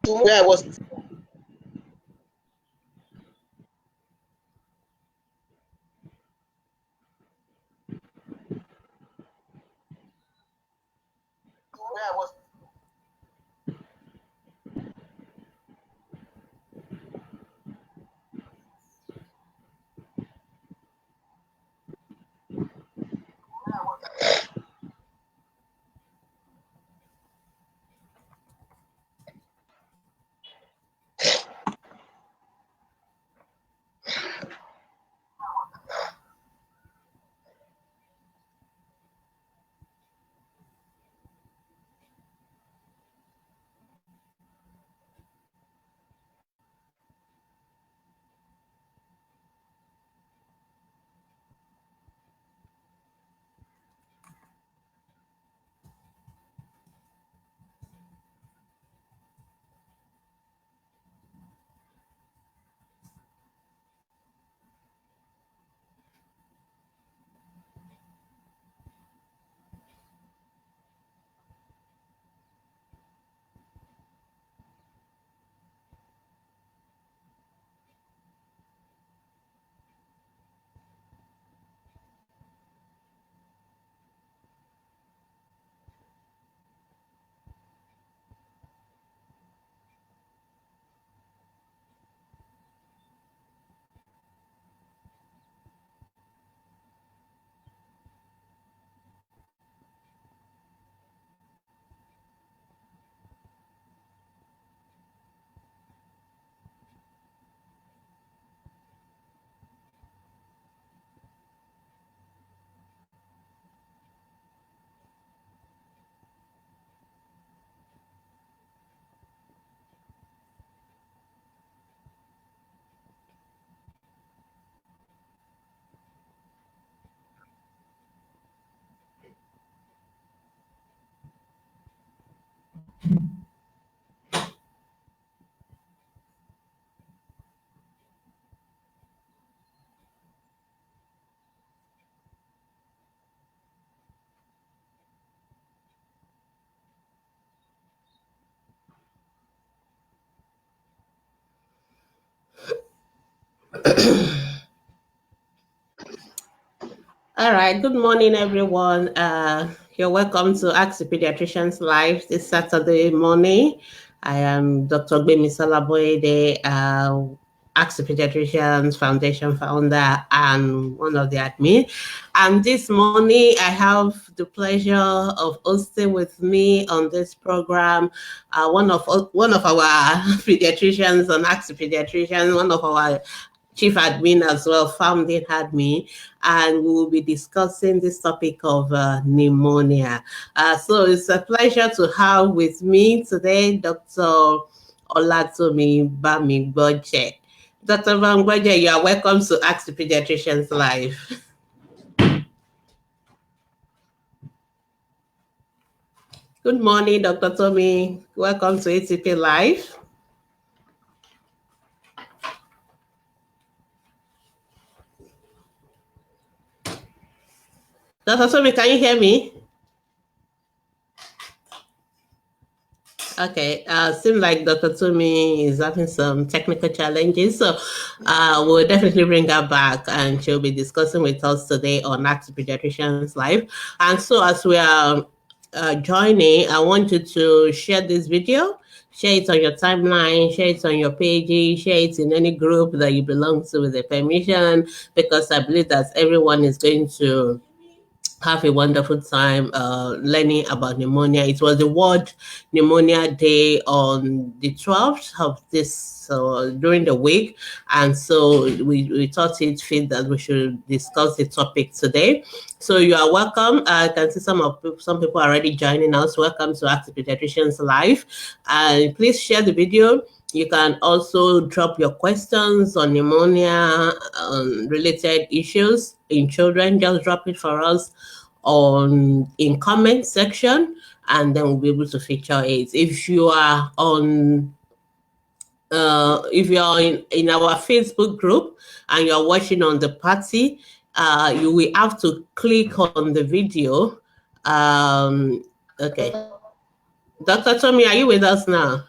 where I was. All right. Good morning, everyone. You're welcome to Ask the Pediatricians Live this Saturday morning. I am Dr. Gbemi Salaboyede, Ask the Pediatricians Foundation founder and one of the admin. And this morning, I have the pleasure of hosting with me on this program one of our pediatricians on Ask the Pediatricians, one of our chief admin as well, founding admin, and we will be discussing this topic of pneumonia. So it's a pleasure to have with me today Dr. Olatomi Bamigboje. Dr. Bamigboje, you are welcome to Ask the Pediatricians Live. Good morning, Dr. Tommy. Welcome to ATP Live. Dr. Tommy, can you hear me? Okay, seems like Dr. Tumi is having some technical challenges, so we'll definitely bring her back and she'll be discussing with us today on Ask Pediatricians Live. And so as we are joining, I want you to share this video, share it on your timeline, share it on your page, share it in any group that you belong to with the permission, because I believe that everyone is going to have a wonderful time learning about pneumonia. It was the World Pneumonia Day on the 12th of this during the week, and so we thought it fit that we should discuss the topic today. So you are welcome. I can see some people are already joining us. Welcome to Ask the Pediatricians Live, and please share the video. You can also drop your questions on pneumonia related issues in children. Just drop it for us in comment section, and then we'll be able to feature it. If you are in our Facebook group and you're watching on the party, you will have to click on the video. Okay. Dr. Tommy, are you with us now?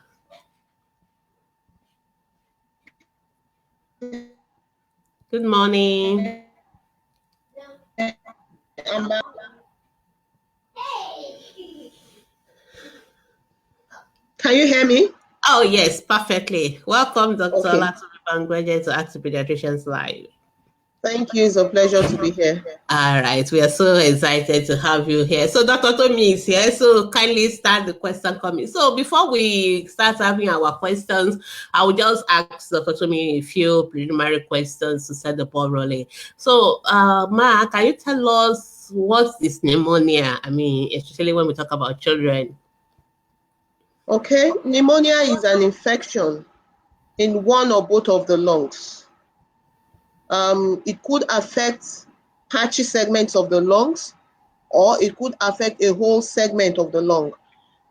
Good morning. Can you hear me? Oh, yes, perfectly. Welcome, Dr. Okay. Laturi Bangweje, to Active Pediatricians Live. Thank you. It's a pleasure to be here. All right, we are so excited to have you here. So, Dr. Tommy is here, so kindly start the question coming. So, before we start having our questions, I will just ask Dr. Tommy a few preliminary questions to set the ball rolling. So, Ma, can you tell us what is pneumonia? I mean, especially when we talk about children. Okay. Pneumonia is an infection in one or both of the lungs. It could affect patchy segments of the lungs, or it could affect a whole segment of the lung.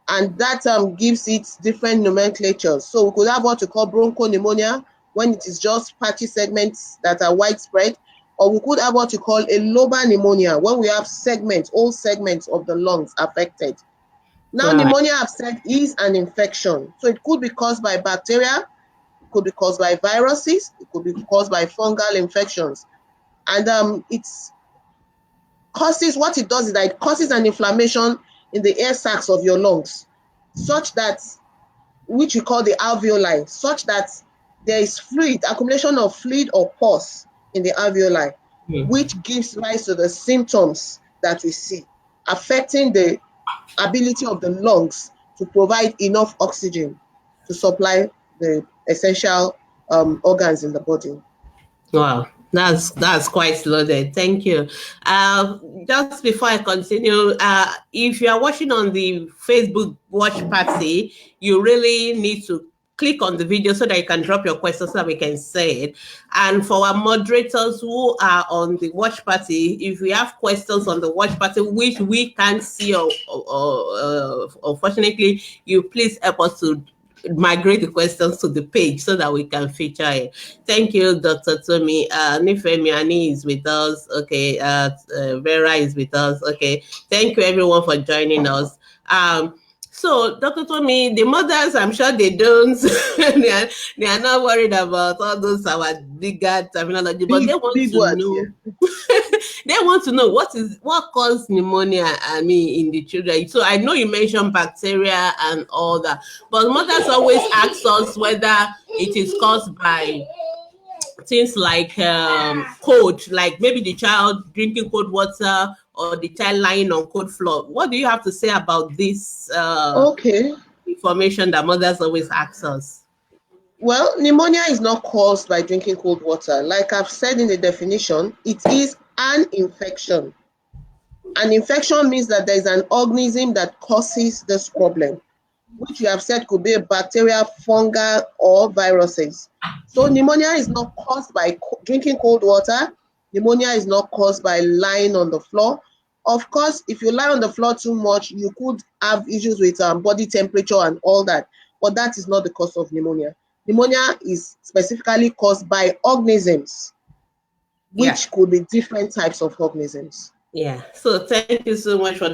And that gives it different nomenclatures. So we could have what we call bronchopneumonia when it is just patchy segments that are widespread, or we could have what we call a lobar pneumonia when we have segments, all segments of the lungs affected. Now, All right. pneumonia, I've said, is an infection. So it could be caused by bacteria, it could be caused by viruses, it could be caused by fungal infections. And what it does is that it causes an inflammation in the air sacs of your lungs, such that, which we call the alveoli, such that there is accumulation of fluid or pus in the alveoli, which gives rise to the symptoms that we see, affecting the ability of the lungs to provide enough oxygen to supply the essential organs in the body. Wow, that's quite loaded. Thank you. Just before I continue, if you are watching on the Facebook watch party, you really need to click on the video so that you can drop your questions so that we can say it. And for our moderators who are on the watch party, if we have questions on the watch party which we can't see, or unfortunately, you please help us to migrate the questions to the page so that we can feature it. Thank you, Dr. Tomi. Nifemi Ani is with us. Okay. Vera is with us. Okay. Thank you, everyone, for joining us. So, Dr. Tomi, the mothers, I'm sure they don't, they are not worried about all those our bigger terminology, but they want Big to words, know. yeah. They want to know what caused pneumonia, I mean, in the children. So I know you mentioned bacteria and all that, but mothers always ask us whether it is caused by things like cold, like maybe the child drinking cold water or the child lying on cold floor. What do you have to say about this Okay. information that mothers always ask us? Well, pneumonia is not caused by drinking cold water. Like I've said in the definition, it is an infection. An infection means that there is an organism that causes this problem, which we have said could be a bacteria, fungal, or viruses. So pneumonia is not caused by drinking cold water. Pneumonia is not caused by lying on the floor. Of course, if you lie on the floor too much, you could have issues with body temperature and all that, but that is not the cause of pneumonia. Pneumonia is specifically caused by organisms, Yeah. which could be different types of organisms. Yeah. So thank you so much for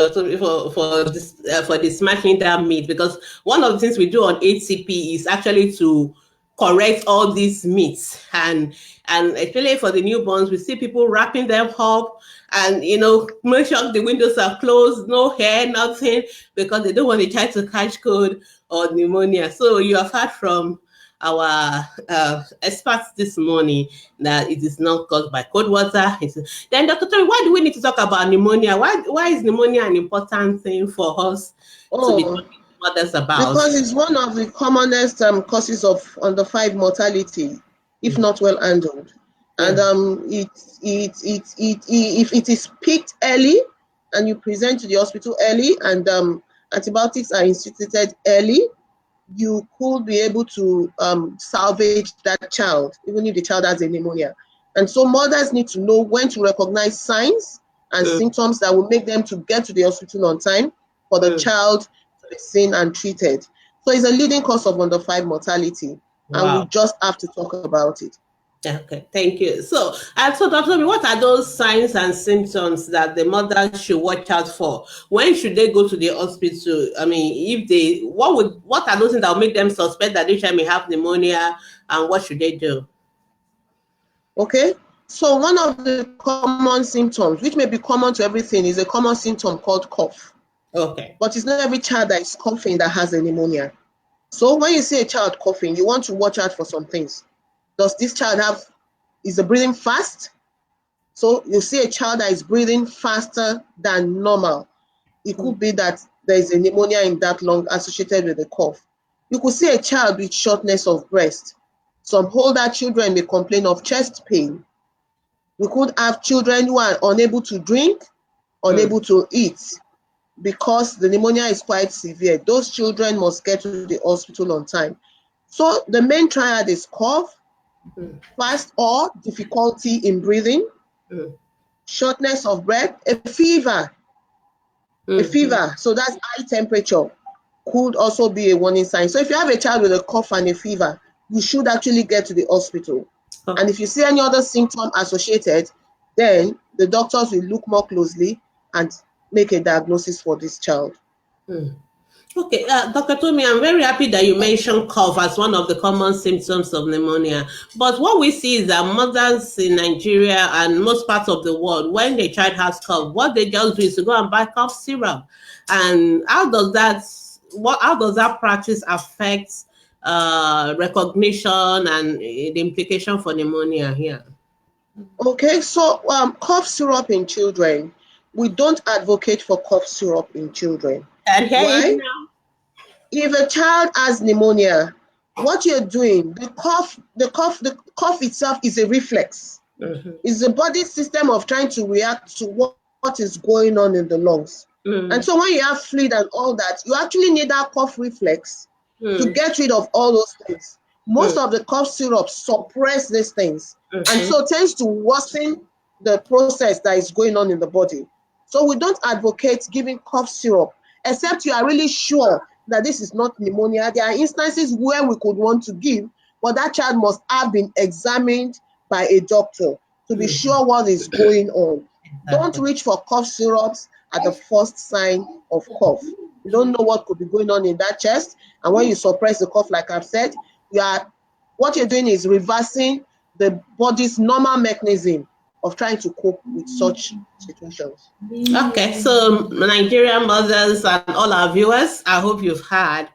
for dismantling that myth, because one of the things we do on ATP is actually to correct all these myths, and especially for the newborns, we see people wrapping them up and make sure the windows are closed, no hair, nothing, because they don't want the child to catch cold or pneumonia. So you have heard from our experts this morning that it is not caused by cold water. Then, Dr. Tori, why do we need to talk about pneumonia? Why is pneumonia an important thing for us to be Oh, talking to others about? because it's one of the commonest causes of under 5 mortality, if Mm, not well handled. And mm, if it is picked early and you present to the hospital early, and antibiotics are instituted early, you could be able to salvage that child, even if the child has a pneumonia. And so mothers need to know when to recognize signs and mm, symptoms that will make them to get to the hospital on time for the mm. child to be seen and treated. So it's a leading cause of under 5 mortality, and we Wow. just have to talk about it. Okay, thank you. So Dr. Obi, what are those signs and symptoms that the mother should watch out for? When should they go to the hospital? I mean, what are those things that will make them suspect that they child may have pneumonia, and what should they do? Okay, so one of the common symptoms, which may be common to everything, is a common symptom called cough. Okay. But it's not every child that is coughing that has a pneumonia. So when you see a child coughing, you want to watch out for some things. Does this child is the breathing fast? So you see a child that is breathing faster than normal. It could be that there is a pneumonia in that lung associated with the cough. You could see a child with shortness of breath. Some older children may complain of chest pain. We could have children who are unable to drink, unable to eat, because the pneumonia is quite severe. Those children must get to the hospital on time. So the main triad is cough, fast or difficulty in breathing, shortness of breath, a fever. A fever, so that's high temperature, could also be a warning sign. So if you have a child with a cough and a fever, you should actually get to the hospital. And if you see any other symptom associated, then the doctors will look more closely and make a diagnosis for this child. Okay, Dr. Tomi, I'm very happy that you mentioned cough as one of the common symptoms of pneumonia. But what we see is that mothers in Nigeria and most parts of the world, when the child has cough, what they just do is to go and buy cough syrup. And how does that practice affect recognition and the implication for pneumonia here? Okay, so cough syrup in children, we don't advocate for cough syrup in children. And hear it Why? now. If a child has pneumonia, what you're doing, the cough itself is a reflex. It's the body system of trying to react to what is going on in the lungs. And so when you have fluid and all that, you actually need that cough reflex to get rid of all those things. Most of the cough syrups suppress these things, and so tends to worsen the process that is going on in the body. So we don't advocate giving cough syrup, except you are really sure that this is not pneumonia. There are instances where we could want to give, but that child must have been examined by a doctor to be sure what is going on. Don't reach for cough syrups at the first sign of cough. You don't know what could be going on in that chest, and when you suppress the cough, like I've said, what you're doing is reversing the body's normal mechanism of trying to cope with such situations. Okay, so Nigerian mothers and all our viewers, I hope you've heard.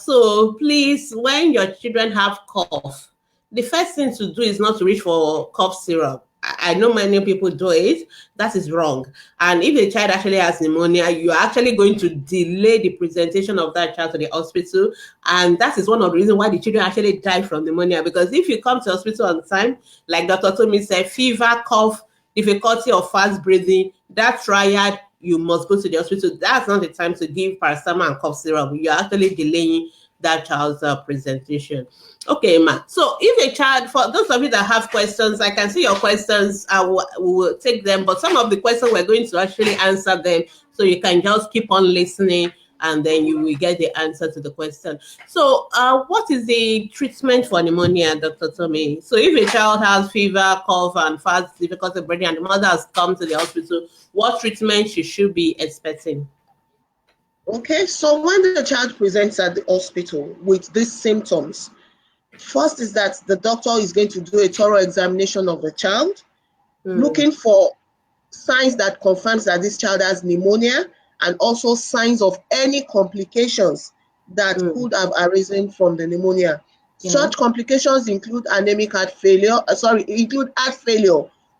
So please, when your children have cough, the first thing to do is not to reach for cough syrup. I know many people do it. That is wrong. And if the child actually has pneumonia, you are actually going to delay the presentation of that child to the hospital. And that is one of the reasons why the children actually die from pneumonia. Because if you come to hospital on time, like Dr. Tomi said, fever, cough, difficulty of fast breathing, that triad, you must go to the hospital. That's not the time to give paracetamol and cough syrup. You're actually delaying that child's presentation. Okay, ma. So if a child, for those of you that have questions, I can see your questions. We will take them, but some of the questions we're going to actually answer them. So you can just keep on listening and then you will get the answer to the question. So what is the treatment for pneumonia, Dr. Tomi? So if a child has fever, cough, and fast difficulty breathing, and the mother has come to the hospital, what treatment she should be expecting? Okay, so when the child presents at the hospital with these symptoms, first is that the doctor is going to do a thorough examination of the child, looking for signs that confirms that this child has pneumonia, and also signs of any complications that could have arisen from the pneumonia. Such complications include heart failure,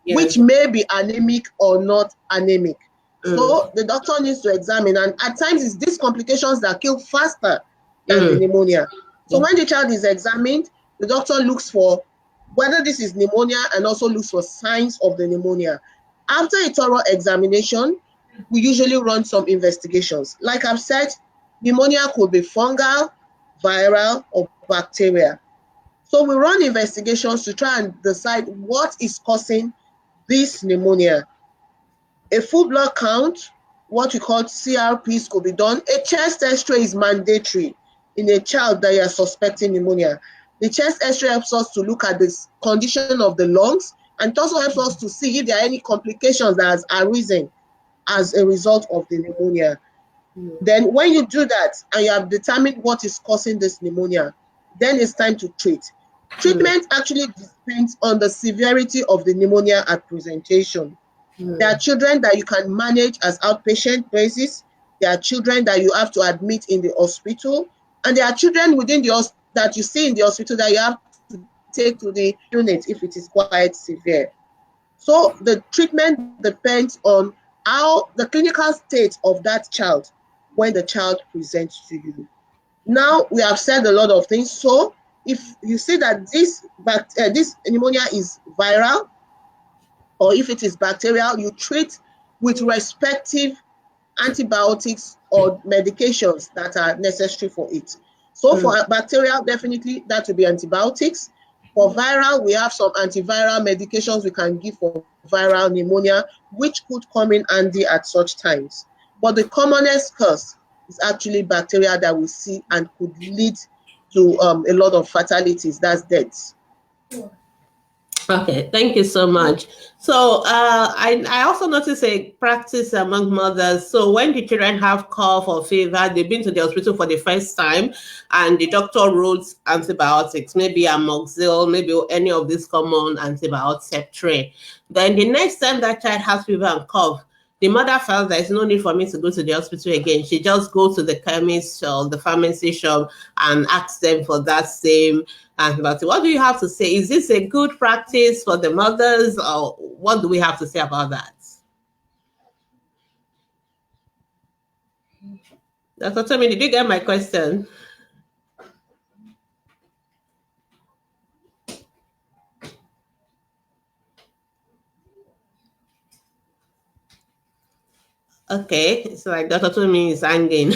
which may be anemic or not anemic. So the doctor needs to examine, and at times it's these complications that kill faster than the pneumonia. So when the child is examined, the doctor looks for whether this is pneumonia and also looks for signs of the pneumonia. After a thorough examination, we usually run some investigations. Like I've said, pneumonia could be fungal, viral, or bacterial. So we run investigations to try and decide what is causing this pneumonia. A full blood count, what we call CRPs, could be done. A chest x-ray is mandatory in a child that you are suspecting pneumonia. The chest x-ray helps us to look at the condition of the lungs, and it also helps us to see if there are any complications that has arisen as a result of the pneumonia. Then when you do that and you have determined what is causing this pneumonia, then it's time to treat. Treatment actually depends on the severity of the pneumonia at presentation. There are children that you can manage as outpatient basis. There are children that you have to admit in the hospital. And there are children within the that you see in the hospital that you have to take to the unit if it is quite severe. So the treatment depends on how the clinical state of that child when the child presents to you. Now we have said a lot of things. So if you see that this pneumonia is viral, or if it is bacterial, you treat with respective antibiotics or medications that are necessary for it. So for bacterial, definitely that will be antibiotics. For viral, we have some antiviral medications we can give for viral pneumonia, which could come in handy at such times. But the commonest cause is actually bacteria that we see and could lead to a lot of fatalities, that's deaths. Okay, thank you so much. So I also notice a practice among mothers. So when the children have cough or fever, they've been to the hospital for the first time, and the doctor wrote antibiotics, maybe amoxicillin, maybe any of these common antibiotics, Septrin. Then the next time that child has fever and cough, the mother felt there's no need for me to go to the hospital again. She just goes to the chemist or the pharmacy shop and asks them for that same antibiotic. What do you have to say? Is this a good practice for the mothers, or what do we have to say about that? Dr. Tommy, did you get my question? Okay, it's like Dr. Tommy is hanging.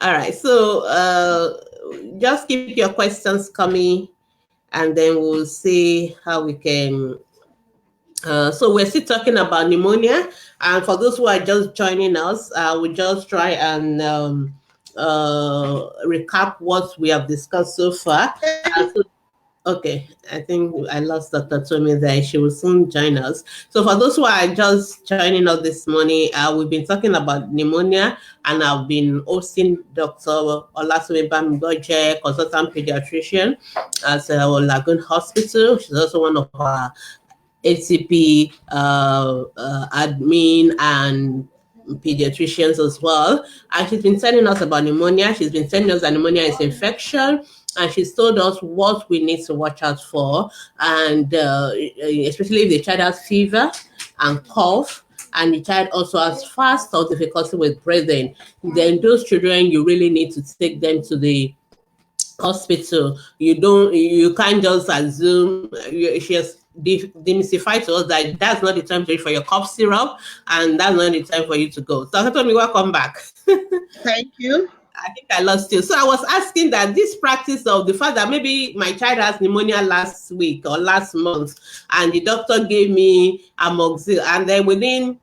All right, so just keep your questions coming, and then we'll see how we can. So we're still talking about pneumonia, and for those who are just joining us, we'll just try and recap what we have discussed so far. Okay, I think I lost Dr. Tommy there. She will soon join us. So for those who are just joining us this morning, we've been talking about pneumonia, and I've been hosting Dr. Olatunde Bamigoje, consultant pediatrician at Lagoon Hospital. She's also one of our ATP admin and pediatricians as well. And she's been telling us about pneumonia. She's been telling us that pneumonia is infection. And she's told us what we need to watch out for. And especially if the child has fever and cough, and the child also has fast or difficulty with breathing, then those children, you really need to take them to the hospital. You can't just assume. She has demystified to us that that's not the time to reach for your cough syrup, and that's not the time for you to go. So Tommy, welcome back. Thank you. I think I lost you. So I was asking that this practice of the fact that maybe my child has pneumonia last week or last month, and the doctor gave me amoxicillin, and then within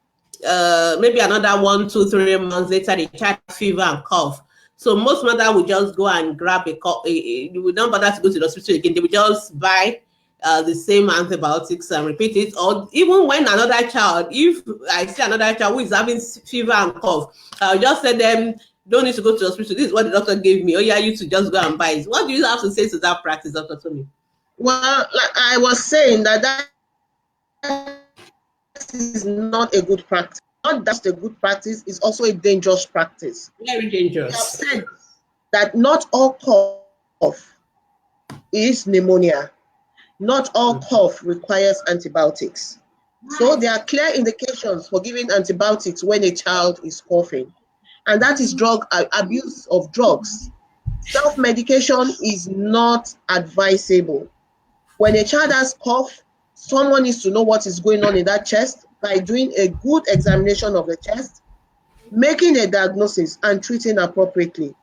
maybe another 1, 2, 3 months later, the child has fever and cough. So most mothers would just go and grab you would not bother to go to the hospital again. They would just buy the same antibiotics and repeat it. Or even when another child, if I see another child who is having fever and cough, I'll just tell them, don't need to go to the hospital. This is what the doctor gave me. Oh yeah, you to just go and buy it. What do you have to say to that practice, Dr. Tony? Well, like I was saying, that is not a good practice. Not just a good practice, it's also a dangerous practice. Very dangerous. We have said that not all cough is pneumonia. Not all cough requires antibiotics. So there are clear indications for giving antibiotics when a child is coughing, and that is drug abuse of drugs. Self-medication is not advisable. When a child has cough, someone needs to know what is going on in that chest by doing a good examination of the chest, making a diagnosis, and treating appropriately.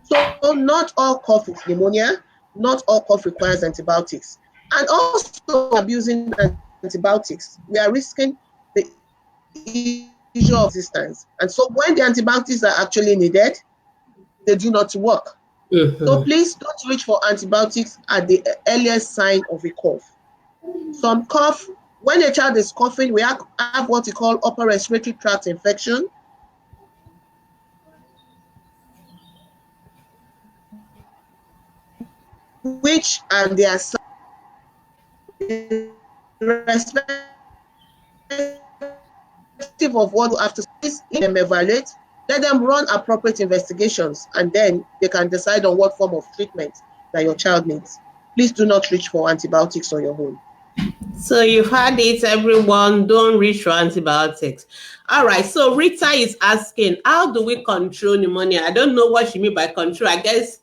So not all cough is pneumonia, not all cough requires antibiotics. And also abusing antibiotics, we are risking the issue of resistance. And so when the antibiotics are actually needed, they do not work. So please don't reach for antibiotics at the earliest sign of a cough. Some cough, when a child is coughing, we have what we call upper respiratory tract infection, which and their irrespective of what you have to evaluate, let them run appropriate investigations, and then they can decide on what form of treatment that your child needs. Please do not reach for antibiotics on your own. So you've had it, everyone. Don't reach for antibiotics. All right. So Rita is asking, how do we control pneumonia? I don't know what she means by control. I guess,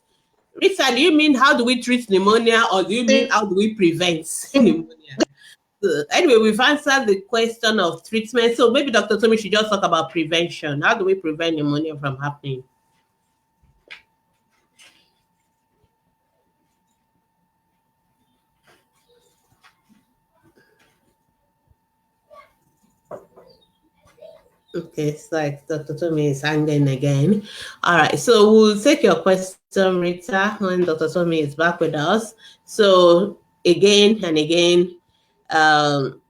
Rita, do you mean how do we treat pneumonia, or do you mean how do we prevent pneumonia? So anyway, we've answered the question of treatment. So maybe Dr. Tommy should just talk about prevention. How do we prevent pneumonia from happening? Okay, it's like Dr. Tommy is hanging again. All right, so we'll take your question, Rita, when Dr. Tommy is back with us. So again and again, um,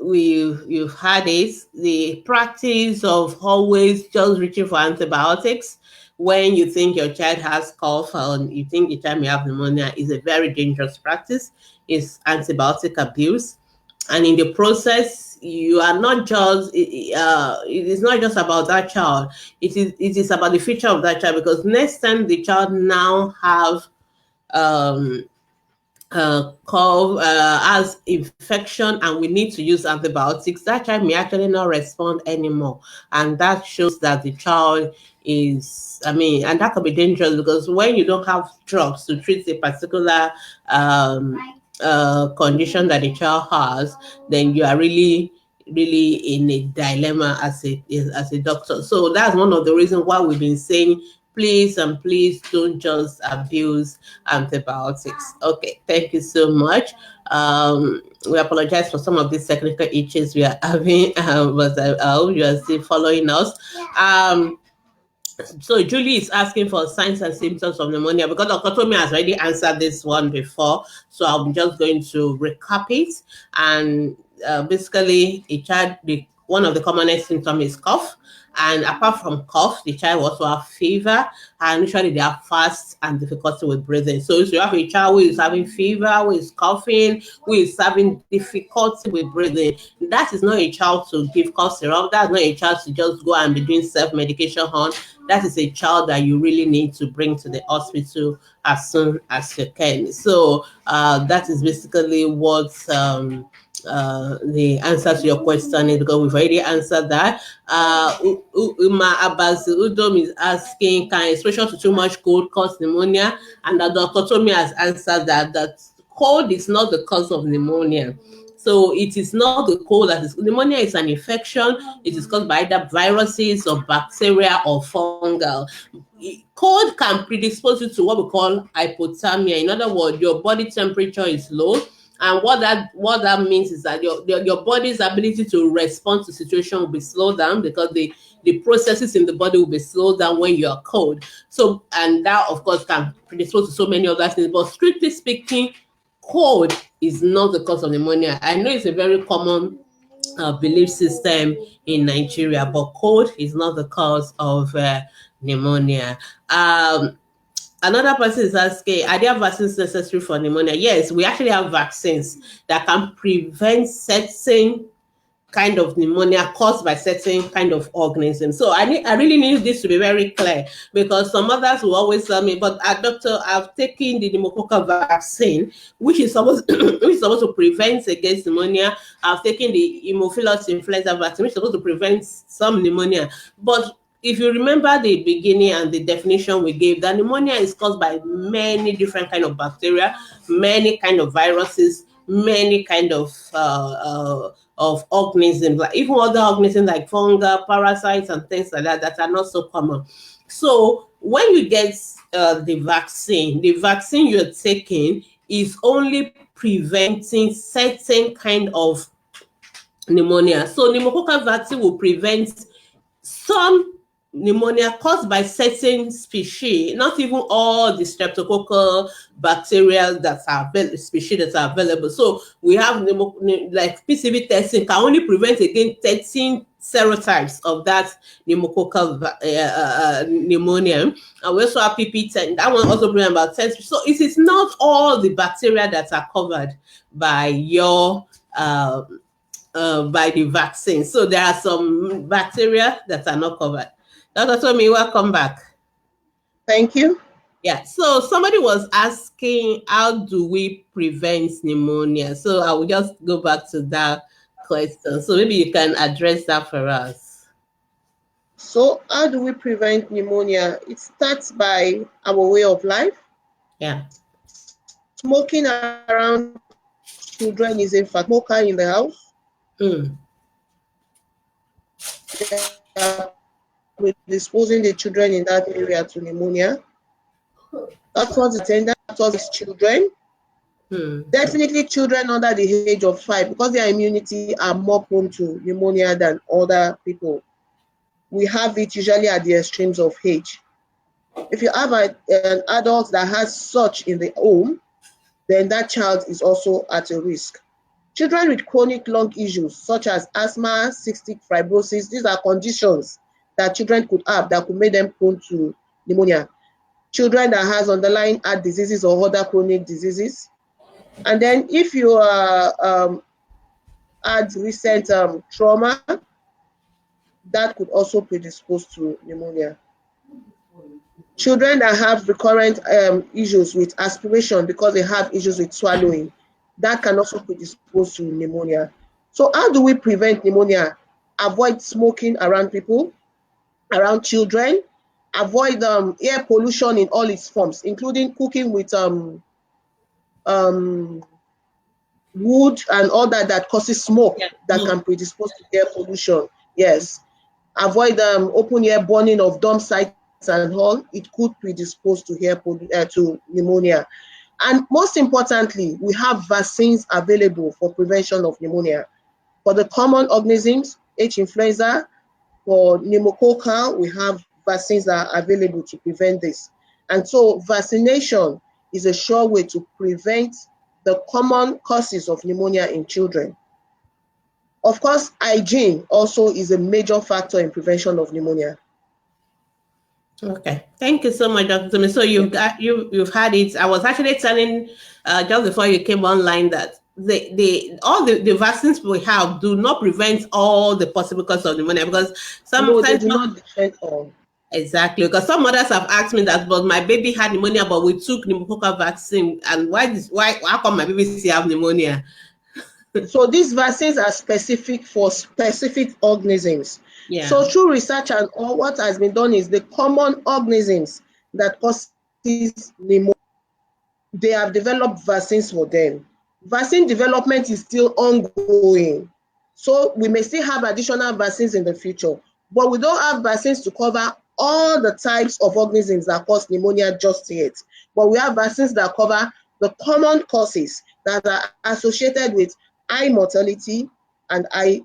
you've had it, the practice of always just reaching for antibiotics when you think your child has cough and you think your child may have pneumonia is a very dangerous practice. It's antibiotic abuse, and in the process you are not just it is not just about that child, it is about the future of that child, because next time the child now have um has infection and we need to use antibiotics, that child may actually not respond anymore. And that shows that the child is, I mean, and that can be dangerous, because when you don't have drugs to treat a particular condition that the child has, then you are really in a dilemma as a doctor. So that's one of the reasons why we've been saying, please and please don't just abuse antibiotics. Okay, thank you so much. We apologize for some of these technical issues we are having, but I hope you are still following us. So Julie is asking for signs and symptoms of pneumonia, because Dr. Tommy has already answered this one before. So I'm just going to recap it. And basically, one of the commonest symptoms is cough. And apart from cough, the child will also have fever, and usually they have fast and difficulty with breathing. So if you have a child who is having fever, who is coughing, who is having difficulty with breathing, that is not a child to give cough syrup. That's not a child to just go and be doing self-medication on. That is a child that you really need to bring to the hospital as soon as you can. So that is basically what the answer to your question is, because we've already answered that. Uma Abbas Udom is asking, can exposure to too much cold cause pneumonia? And Dr. Tommy has answered that cold is not the cause of pneumonia. So it is not the cold that is, pneumonia is an infection. It is caused by either viruses or bacteria or fungal. Cold can predispose you to what we call hypothermia. In other words, your body temperature is low. And what that means is that your body's ability to respond to situation will be slowed down, because the processes in the body will be slowed down when you're cold. So, and that of course can predispose to so many other things. But strictly speaking, cold is not the cause of pneumonia. I know it's a very common belief system in Nigeria, but cold is not the cause of pneumonia. Another person is asking, are there vaccines necessary for pneumonia? Yes, we actually have vaccines that can prevent certain kind of pneumonia caused by certain kind of organism. So I really need this to be very clear, because some others will always tell me, but doctor, I've taken the pneumococcal vaccine, which is supposed to prevent against pneumonia. I've taken the Haemophilus influenza vaccine, which is supposed to prevent some pneumonia. But if you remember the beginning and the definition we gave, that pneumonia is caused by many different kind of bacteria, many kind of viruses, many kind of organisms, like even other organisms like fungi, parasites, and things like that are not so common. So when you get the vaccine you're taking is only preventing certain kind of pneumonia. So pneumococcal vaccine will prevent some pneumonia caused by certain species, not even all the streptococcal bacteria that are species that are available. So we have like PCV testing can only prevent against 13 serotypes of that pneumococcal pneumonia. And we also have PP10. That one also prevents about 10. So it is not all the bacteria that are covered by your by the vaccine. So there are some bacteria that are not covered. Dr. Tommy, welcome back. Thank you. Yeah, so somebody was asking, how do we prevent pneumonia? So I will just go back to that question. So maybe you can address that for us. So how do we prevent pneumonia? It starts by our way of life. Yeah. Smoking around children is a fact. Smoker in the house. They are predisposing the children in that area to pneumonia. Doctors attendants, doctors children. Definitely children under the age of 5, because their immunity are more prone to pneumonia than other people. We have it usually at the extremes of age. If you have an adult that has such in the home, then that child is also at a risk. Children with chronic lung issues such as asthma, cystic fibrosis, these are conditions that children could have that could make them prone to pneumonia. Children that has underlying heart diseases or other chronic diseases. And then if you had recent trauma, that could also predispose to pneumonia. Children that have recurrent issues with aspiration because they have issues with swallowing, that can also predispose to pneumonia. So how do we prevent pneumonia? Avoid smoking around people, around children. Avoid air pollution in all its forms, including cooking with wood and all that causes smoke that can predispose to air pollution. Yes. Avoid open air burning of dump sites and all. It could predispose to to pneumonia. And most importantly, we have vaccines available for prevention of pneumonia. For the common organisms, H. influenza, for pneumococcal, we have vaccines that are available to prevent this. And so vaccination is a sure way to prevent the common causes of pneumonia in children. Of course, hygiene also is a major factor in prevention of pneumonia. Okay, thank you so much, Dr. Tumi. So you've had it. I was actually telling just before you came online that all the vaccines we have do not prevent all the possible causes of pneumonia, because No, they sometimes do not defend all. exactly, because some mothers have asked me that, but my baby had pneumonia, but we took pneumococcal vaccine, and why how come my baby still have pneumonia? So these vaccines are specific for specific organisms. Yeah. So through research and all, what has been done is the common organisms that causes pneumonia, they have developed vaccines for them. Vaccine development is still ongoing. So we may still have additional vaccines in the future, but we don't have vaccines to cover all the types of organisms that cause pneumonia just yet. But we have vaccines that cover the common causes that are associated with high mortality and high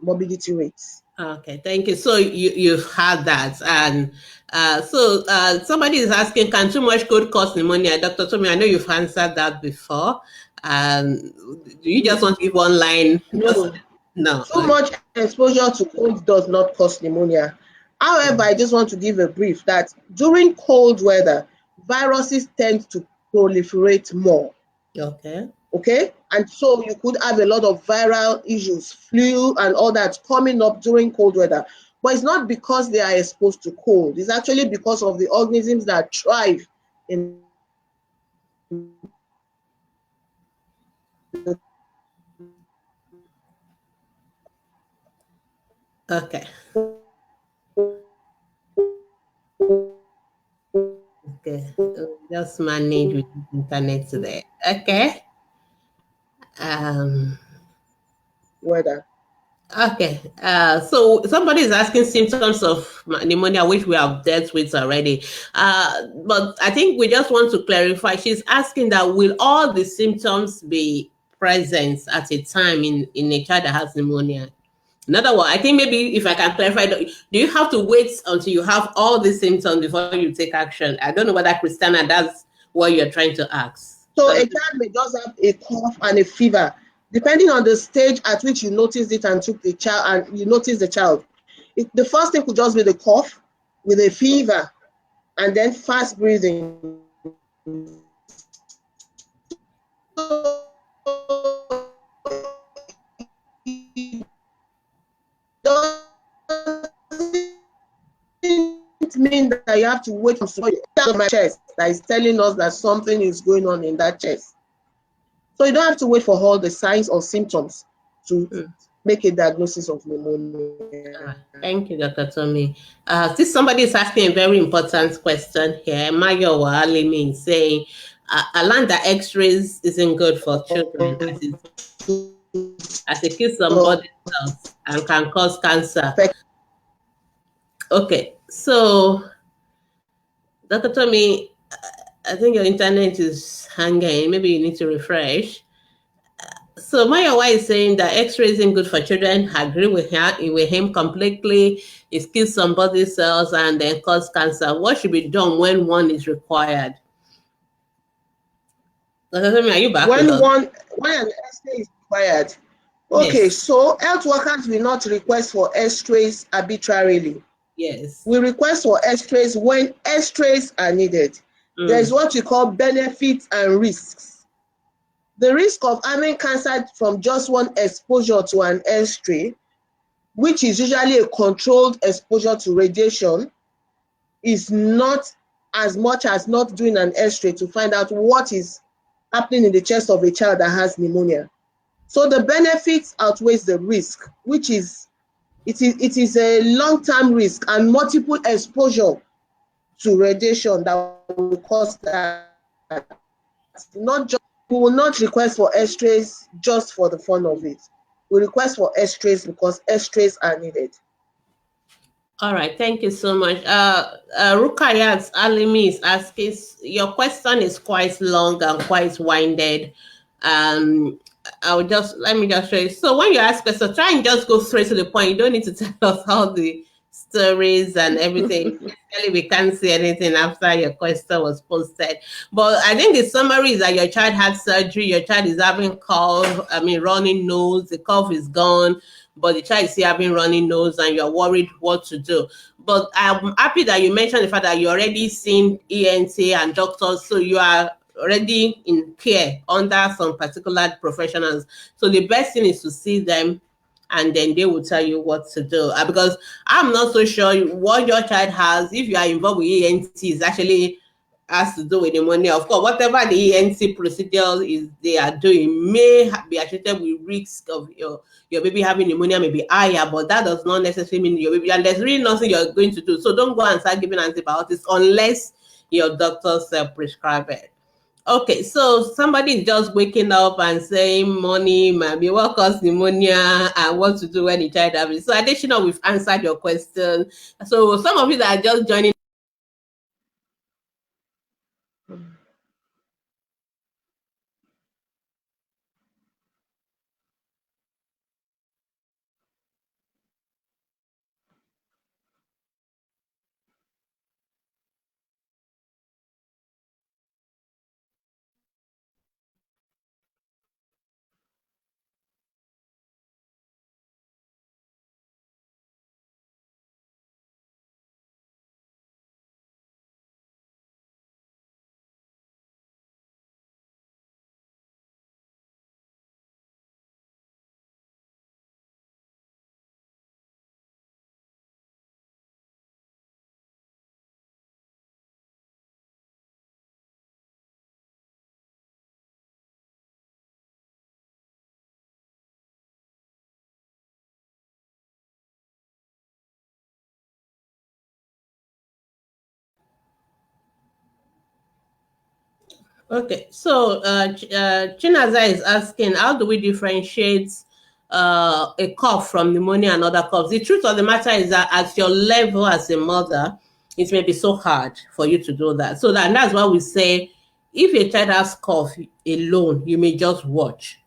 morbidity rates. Okay, thank you. So you've had that, and so somebody is asking, can too much cold cause pneumonia? Dr. Tommy, I know you've answered that before. Do you just want to give one line? No. No. Too much exposure to cold does not cause pneumonia. However, I just want to give a brief that during cold weather, viruses tend to proliferate more. Okay, and so you could have a lot of viral issues, flu and all that coming up during cold weather. But it's not because they are exposed to cold. It's actually because of the organisms that thrive in Okay. Okay. Just manage with internet today. Okay. Weather. Okay. So somebody is asking symptoms of pneumonia, which we have dealt with already. But I think we just want to clarify. She's asking that will all the symptoms be present at a time in a child that has pneumonia? In other words, I think maybe if I can clarify, do you have to wait until you have all the symptoms before you take action? I don't know whether Christiana, that's what you're trying to ask. So a child may just have a cough and a fever, depending on the stage at which you noticed it and took the child and you noticed the child. The first thing could just be the cough with a fever and then fast breathing. So it doesn't mean that you have to wait for my chest that is telling us that something is going on in that chest. So you don't have to wait for all the signs or symptoms to make a diagnosis of pneumonia. Thank you, Dr. Tommy. This somebody is asking a very important question here. Mayowa Alimi is saying, I learned that X-rays isn't good for children as it kills some body cells and can cause cancer. Okay, so Dr. Tommy, I think your internet is hanging. Maybe you need to refresh. So Mayowa is saying that X-ray isn't good for children. I agree with him completely. It kills some body cells and then cause cancer. What should be done when one is required? Dr. Tommy, are you back with us? When an X-ray is required, okay, yes. So health workers will not request for X-rays arbitrarily. Yes. We request for X-rays when X-rays are needed. There's what we call benefits and risks. The risk of having cancer from just one exposure to an X-ray, which is usually a controlled exposure to radiation, is not as much as not doing an X-ray to find out what is happening in the chest of a child that has pneumonia. So the benefits outweighs the risk, which is it is a long-term risk and multiple exposure to radiation that will cause that. Not just, we will not request for X-rays just for the fun of it. We request for X-rays because X-rays are needed. All right, thank you so much. Rukayat Alimi is asking, your question is quite long and quite winded. Let me just show you. So when you ask questions, try and just go straight to the point. You don't need to tell us all the stories and everything. Basically, we can't see anything after your question was posted. But I think the summary is that your child had surgery, your child is having running nose, the cough is gone, but the child is still having running nose and you're worried what to do. But I'm happy that you mentioned the fact that you already seen ENT and doctors, so you are already in care under some particular professionals. So the best thing is to see them and then they will tell you what to do. Because I'm not so sure what your child has, if you are involved with ENT, is actually has to do with pneumonia. Of course, whatever the ENT procedure is they are doing may be associated with risk of your baby having pneumonia may be higher, but that does not necessarily mean your baby, and there's really nothing you're going to do. So don't go and start giving antibiotics unless your doctor prescribe it. Okay, so somebody is just waking up and saying money, maybe what causes pneumonia and what to do when the child has it. So additional, we've answered your question. So some of you that are just joining. Okay, so Chinaza is asking, how do we differentiate a cough from pneumonia and other coughs? The truth of the matter is that at your level as a mother, it may be so hard for you to do that. So that's why we say, if a child has cough alone, you may just watch.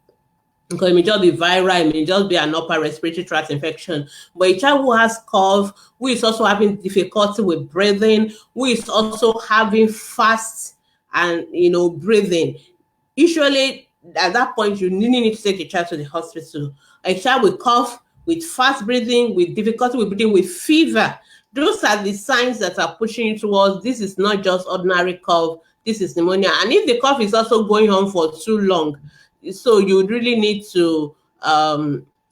because it may just be viral, it may just be an upper respiratory tract infection. But a child who has cough, who is also having difficulty with breathing, who is also having fast and breathing, usually at that point you really need to take the child to the hospital. A child with cough, with fast breathing, with difficulty with breathing, with fever, those are the signs that are pushing you towards this is not just ordinary cough, this is pneumonia. And if the cough is also going on for too long, so you really need to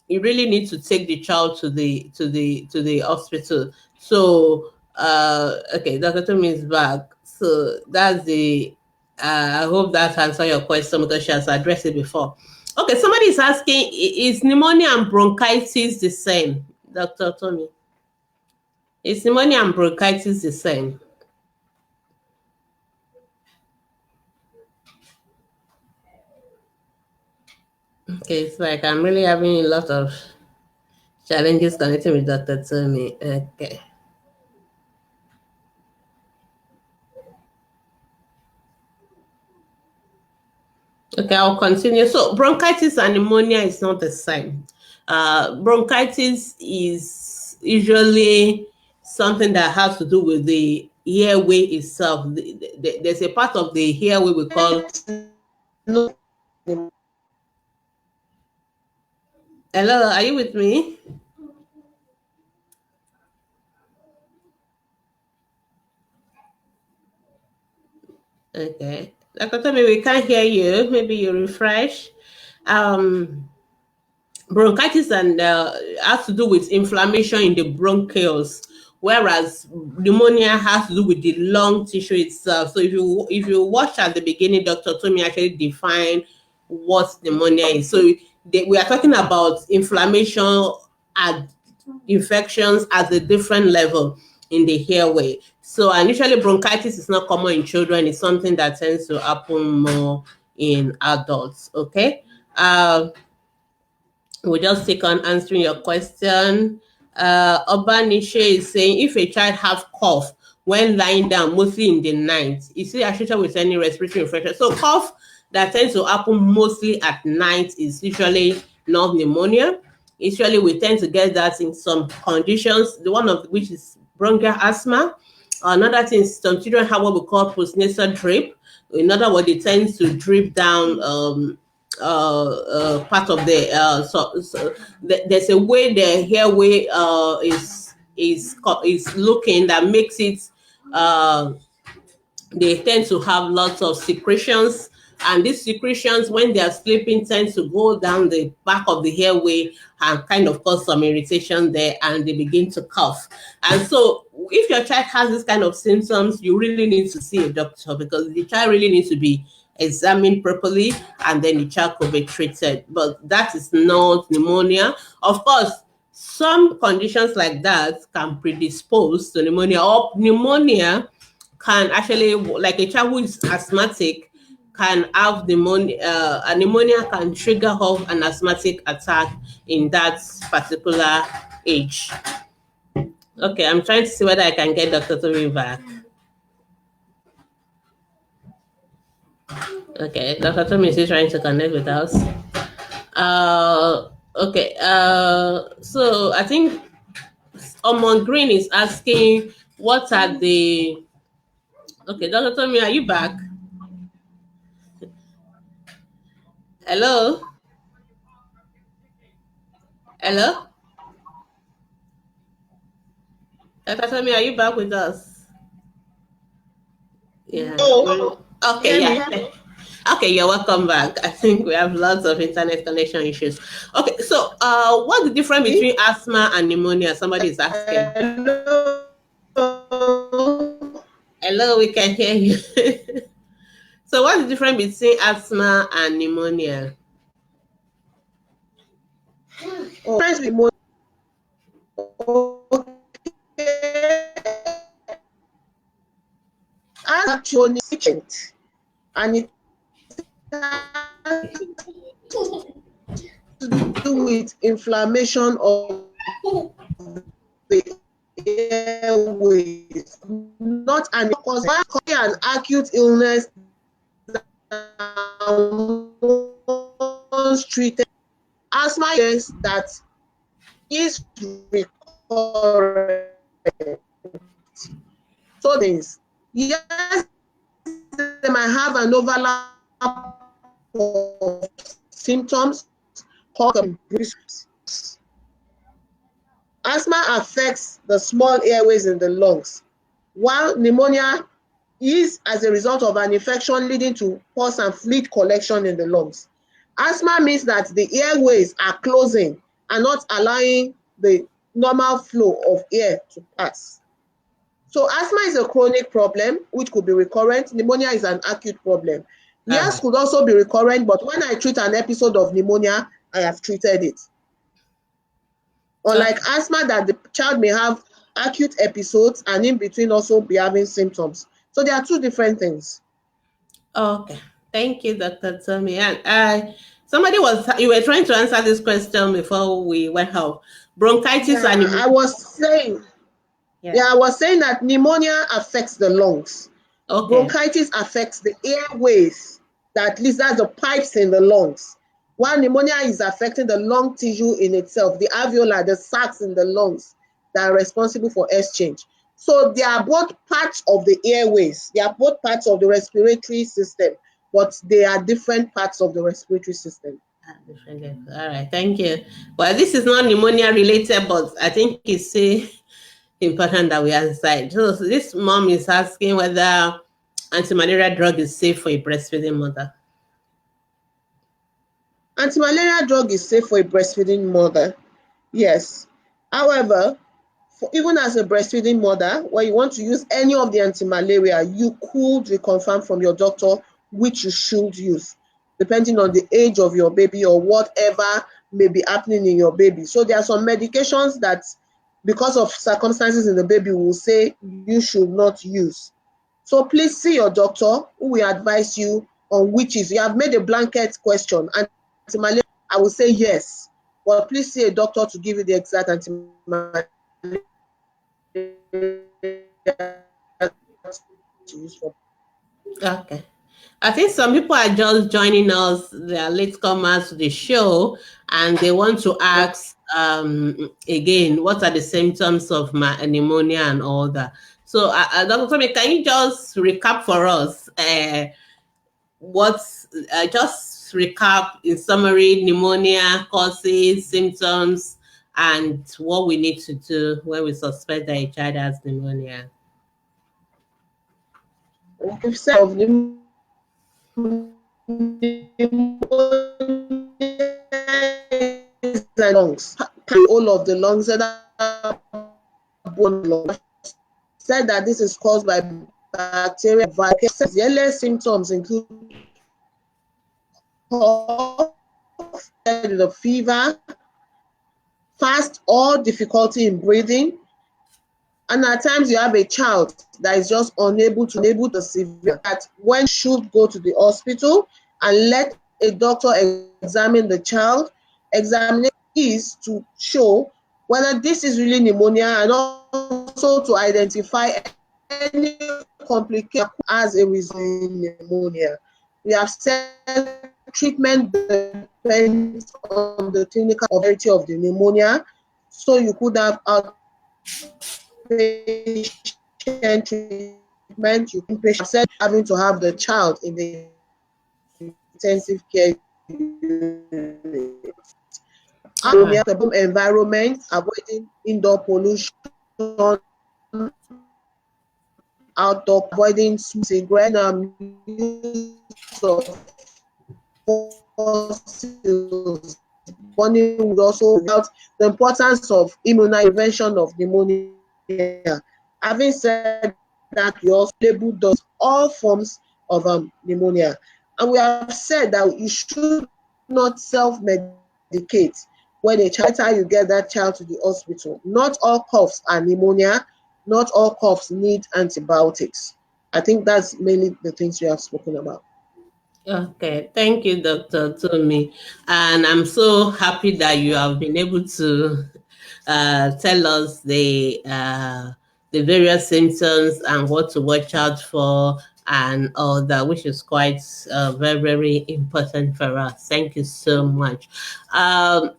take the child to the hospital. So okay, Dr. Tomi is back. So that's the I hope that answers your question because she has addressed it before. Okay, somebody is asking, is pneumonia and bronchitis the same, Dr. Tommy? Is pneumonia and bronchitis the same? Okay, it's like I'm really having a lot of challenges connecting with Dr. Tommy. Okay. Okay, I'll continue. So bronchitis and pneumonia is not the same. Bronchitis is usually something that has to do with the airway itself. There's a part of the airway we call. No. Hello, are you with me? Okay. Dr. Tommy, we can't hear you. Maybe you refresh. Um, Bronchitis and has to do with inflammation in the bronchioles, whereas pneumonia has to do with the lung tissue itself. So if you watch at the beginning, Dr. Tommy actually defined what pneumonia is. So we are talking about inflammation and infections at a different level in the airway. So initially bronchitis is not common in children. It's something that tends to happen more in adults. Okay. We'll just take on answering your question. Urbanishe is saying, if a child has cough when lying down, mostly in the night, is he associated with any respiratory infection? So cough that tends to happen mostly at night is usually not pneumonia. Usually we tend to get that in some conditions, the one of which is bronchial asthma. Another thing is some children have what we call postnasal drip. In other words, they tend to drip down part of the there's a way the airway is looking that makes it uh, they tend to have lots of secretions, and these secretions when they are sleeping tend to go down the back of the airway and kind of cause some irritation there, and they begin to cough. And so if your child has this kind of symptoms, you really need to see a doctor because the child really needs to be examined properly and then the child could be treated. But that is not pneumonia. Of course, some conditions like that can predispose to pneumonia, or pneumonia can actually, like a child who is asthmatic, can have pneumonia. A pneumonia can trigger off an asthmatic attack in that particular age. Okay, I'm trying to see whether I can get Dr. Tomi back. Okay, Dr. Tomi is still trying to connect with us. Okay, so I think Omon Green is asking, what are the... Okay, Dr. Tomi, are you back? Hello? Hello? Dr. Tomi, are you back with us? Yeah. Oh, Okay, yeah. Okay, you're welcome back. I think we have lots of internet connection issues. Okay, so what's the difference between asthma and pneumonia? Somebody is asking. Hello, we can hear you. So what's the difference between asthma and pneumonia? actually, and it has to do with inflammation of the airways, not an acute illness once treated asthma is that is recurrent. So things, yes, they might have an overlap of symptoms Asthma affects the small airways in the lungs, while pneumonia is as a result of an infection leading to pus and fluid collection in the lungs. Asthma means that the airways are closing and not allowing the normal flow of air to pass. So asthma is a chronic problem which could be recurrent. Pneumonia is an acute problem. Yes, could also be recurrent, but when I treat an episode of pneumonia, I have treated it. Unlike asthma that the child may have acute episodes and in between also be having symptoms. So there are two different things. Okay. Thank you, Dr. Tommy. And you were trying to answer this question before we went out. Bronchitis and I was saying, I was saying that pneumonia affects the lungs. Okay. Bronchitis affects the airways, that at least that's the pipes in the lungs. While pneumonia is affecting the lung tissue in itself, the alveoli, the sacs in the lungs that are responsible for exchange. So they are both parts of the airways. They are both parts of the respiratory system, but they are different parts of the respiratory system. All right, thank you. Well, this is not pneumonia related, but I think it's important that we answer it. So this mom is asking whether anti-malaria drug is safe for a breastfeeding mother. Anti-malaria drug is safe for a breastfeeding mother. Yes. However, even as a breastfeeding mother, when you want to use any of the anti-malaria, you could reconfirm from your doctor which you should use, depending on the age of your baby or whatever may be happening in your baby. So there are some medications that, because of circumstances in the baby, will say you should not use. So please see your doctor who will advise you on which is. You have made a blanket question. Anti-malaria, I will say yes, but please see a doctor to give you the exact anti-malaria to use for. Okay. I think some people are just joining us. They are latecomers to the show, and they want to ask again, what are the symptoms of pneumonia and all that. So, Dr. Tommy, can you just recap for us just recap in summary pneumonia causes, symptoms, and what we need to do when we suspect that a child has pneumonia? We've said of pneumonia lungs, all of the lungs that are bone lungs. Said that this is caused by bacteria, viruses. The earliest symptoms include cough, the fever, fast or difficulty in breathing, and at times you have a child that is just unable to severe, that one should go to the hospital and let a doctor examine the child. Examination is to show whether this is really pneumonia and also to identify any complication as a result of pneumonia. We have said treatment depends on the clinical severity of the pneumonia. So you could have outpatient treatment, you could said having to have the child in the intensive care unit. The environment, avoiding indoor pollution, outdoor, avoiding cigarette, use of fossils, burning would also about the importance of immunization of pneumonia. Having said that, we also label those all forms of pneumonia. And we have said that you should not self-medicate when a child, you get that child to the hospital. Not all coughs are pneumonia. Not all coughs need antibiotics. I think that's mainly the things we have spoken about. Okay, thank you, Dr. Tommy. And I'm so happy that you have been able to tell us the various symptoms and what to watch out for and all that, which is quite very, very important for us. Thank you so much. Um,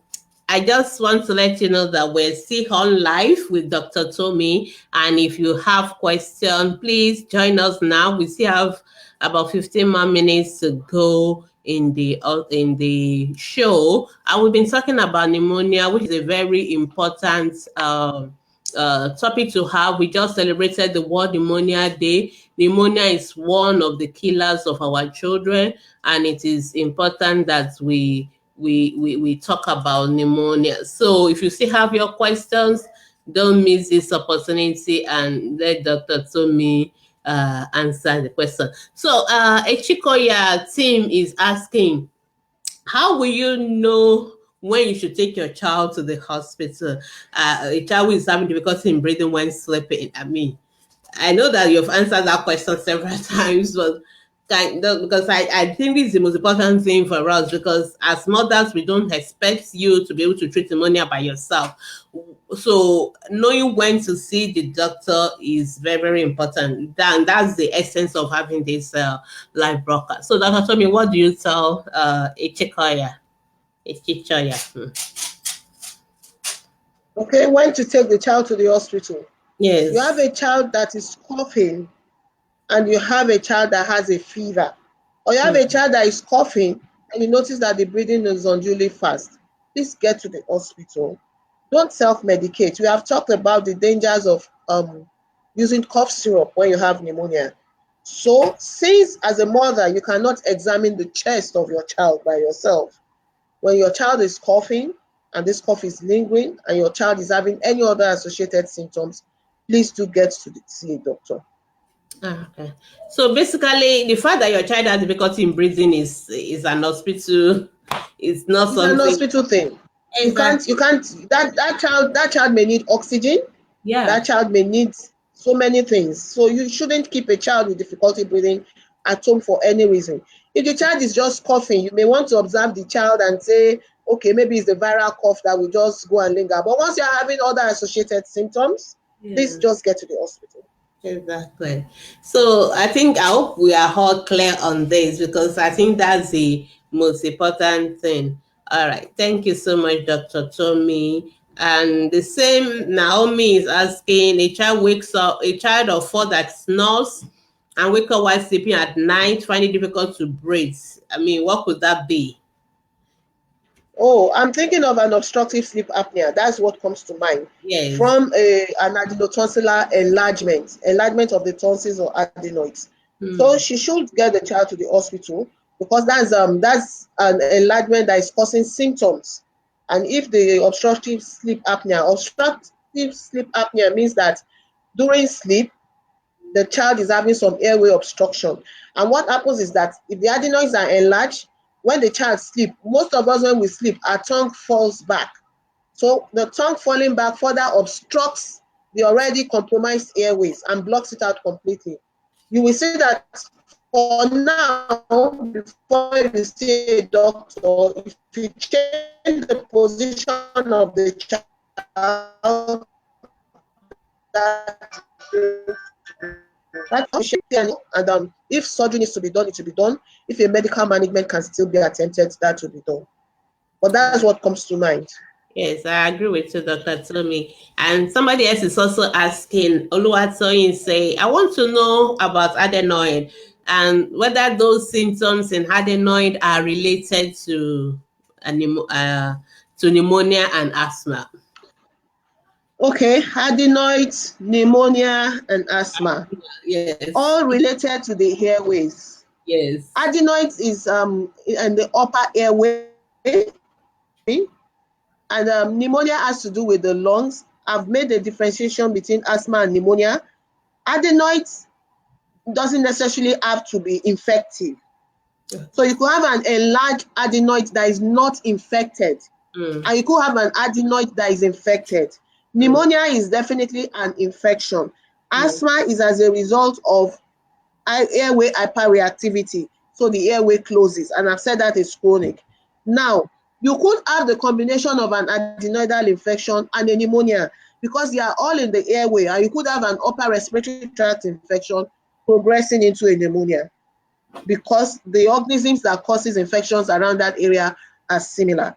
I just want to let you know that we're still on live with Dr. Tommy. And if you have questions, please join us now. We still have about 15 more minutes to go in the show. And we've been talking about pneumonia, which is a very important topic to have. We just celebrated the World Pneumonia Day. Pneumonia is one of the killers of our children, and it is important that we talk about pneumonia. So if you still have your questions, don't miss this opportunity and let Dr. Tommy answer the question. So Echikoya team is asking, how will you know when you should take your child to the hospital? A child who is having difficulty in breathing when sleeping. I know that you've answered that question several times, but because I think this is the most important thing for us, because as mothers, we don't expect you to be able to treat pneumonia by yourself. So knowing when to see the doctor is very, very important. That's the essence of having this live broadcast. So Dr. Tommy, what do you tell Ichikoya? Okay, when to take the child to the hospital? Yes. You have a child that is coughing and you have a child that has a fever, or you have a child that is coughing and you notice that the breathing is unduly fast, please get to the hospital. Don't self-medicate. We have talked about the dangers of using cough syrup when you have pneumonia. So since as a mother, you cannot examine the chest of your child by yourself, when your child is coughing and this cough is lingering and your child is having any other associated symptoms, please do get to see a doctor. Okay. So basically, the fact that your child has difficulty in breathing is an hospital. It's not It's something. an hospital thing. Exactly. You can't. That child may need oxygen. Yeah. That child may need so many things. So you shouldn't keep a child with difficulty breathing at home for any reason. If the child is just coughing, you may want to observe the child and say, okay, maybe it's the viral cough that will just go and linger. But once you're having other associated symptoms, please just get to the hospital. Exactly. So I hope we are all clear on this, because I think that's the most important thing. All right. Thank you so much, Dr. Tommy. And the same Naomi is asking, a child of 4 that snores and wake up while sleeping at night, find it difficult to breathe. What could that be? Oh, I'm thinking of an obstructive sleep apnea. That's what comes to mind. Yes. From an adenotonsillar enlargement of the tonsils or adenoids. So she should get the child to the hospital, because that's an enlargement that is causing symptoms. And if the obstructive sleep apnea means that during sleep, the child is having some airway obstruction. And what happens is that if the adenoids are enlarged, when the child sleeps, most of us when we sleep, our tongue falls back. So the tongue falling back further obstructs the already compromised airways and blocks it out completely. You will see that for now, before you see a doctor, if you change the position of the child, and if surgery needs to be done, it will be done. If a medical management can still be attempted, that will be done. But that's what comes to mind. Yes, I agree with you, Dr. Tomi. And somebody else is also asking, Oluwatoyin say, I want to know about adenoid and whether those symptoms in adenoid are related to pneumonia and asthma. Okay, adenoids, pneumonia, and asthma. Yes. All related to the airways. Yes. Adenoids is in the upper airway, and pneumonia has to do with the lungs. I've made a differentiation between asthma and pneumonia. Adenoids doesn't necessarily have to be infective. So you could have an enlarged adenoid that is not infected, and you could have an adenoid that is infected. Pneumonia is definitely an infection. Asthma is as a result of airway hyperreactivity. So the airway closes, and I've said that is chronic. Now, you could have the combination of an adenoidal infection and a pneumonia, because they are all in the airway, and you could have an upper respiratory tract infection progressing into a pneumonia because the organisms that causes infections around that area are similar.